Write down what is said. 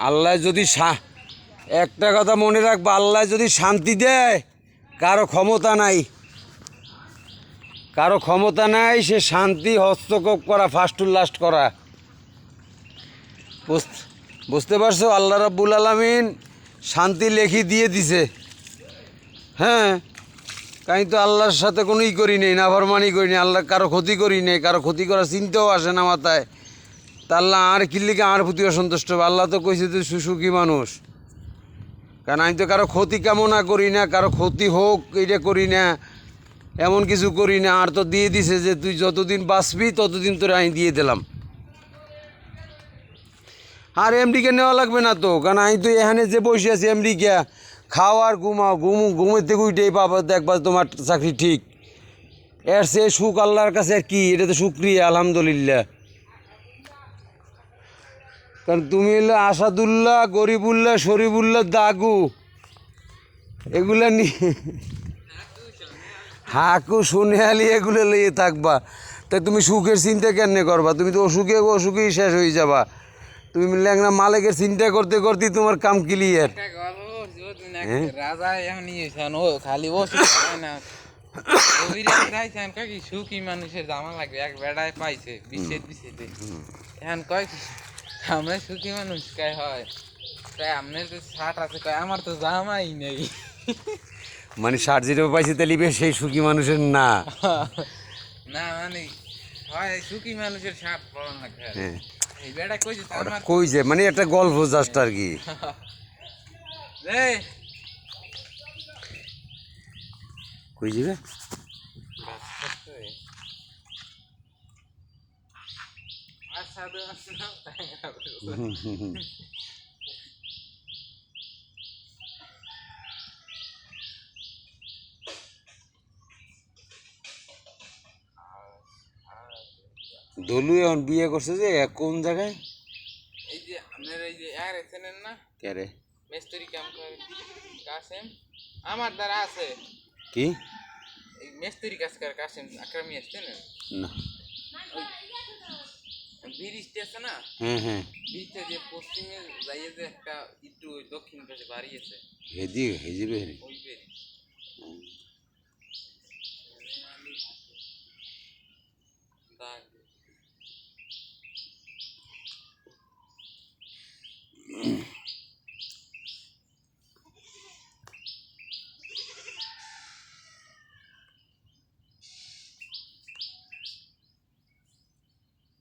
আল্লাহ যদি একটা কথা মনে রাখবা, আল্লাহ যদি শান্তি দেয় কারো ক্ষমতা নাই, কারো ক্ষমতা নাই সে শান্তি হস্তক্ষেপ করা, ফার্স্ট টু লাস্ট করা। বুঝতে পারছো? আল্লাহ রাব্বুল আলামিন শান্তি লেখি দিয়ে দিছে। হ্যাঁ, কাই তো আল্লাহর সাথে কোনো ই করি নেই, নাফরমানি করি নেই, আল্লাহ কারো ক্ষতি করি নেই, কারো ক্ষতি করার চিন্তাও আসে না মাথায়। তা আল্লাহ আর কিল্লিকে আর প্রতি অসন্তুষ্ট হবে? আল্লাহ তো কইছে তুই সুসুখী মানুষ। কারণ আমি তো কারো ক্ষতি কামনা করি না, কারো ক্ষতি হোক এটা করি না, এমন কিছু করি না। আর তো দিয়ে দিছে যে তুই যতদিন বাঁচবি ততদিন তোরে আমি দিয়ে দিলাম। আর এমডিকে নেওয়া লাগবে না তো, কারণ আমি তো এখানে যে বসে আছি এমডিকে খাও আর ঘুমাও, ঘুমের থেকে উঠেই পাবো দেখবা তোমার চাকরি ঠিক। এর সে সুখ আল্লাহর কাছে আর কি, এটা তো শুকরিয়া আলহামদুলিল্লাহ। কারণ তুমি হলো আসাদুল্লাহ, গরিবুল্লাহ, শরীফুল্লাহ, দাগু, এগুলা নিয়ে হাকু সোনেহালি এগুলো নিয়ে থাকবা। তাই তুমি সুখের চিন্তা কেন করবা? তুমি তো অসুখেই শেষ হয়ে যাবা। তুমি ল্যাংনা মালিকের চিন্তা করতে করতে তোমার কাম ক্লিয়ার। সুখী মানুষের জামা লাগবে, এক বেড়ায় পাইছে বিশেষ এখন কয় আমরা সুখী মানুষ কে হয়, তাই আপনার তো শার্ট আছে, কয় আমার তো জামাই নেই। মানে ষাট যেটা পাইছে তাহলে সেই সুখী মানুষের না। না মানে হয় সুখী মানুষের শার্ট পরন লাগবে। হ্যাঁ, এই বেড়া কইছে আমার কইছে মানে একটা গল্প জাস্ট আর কি। কই যাবে? দলু এখন বিয়ে করছে যে কোন জায়গায়? এই যে আপনার এই যে আর এসেন না কে রে? মিস্ত্রি কাম করে কাসেম, আমার দ্বারা আছে কি এই মিস্ত্রি কাজ করে কাসেম আকরামি আসছেন না? ব্রিজটা আছে না, হ্যাঁ হ্যাঁ, ব্রিজটা যে পশ্চিমে যাইয়ে যে একটা একটু দক্ষিণ পাশে বাড়ি আছে, হেদি হেজিবে ওই ব্রিজ।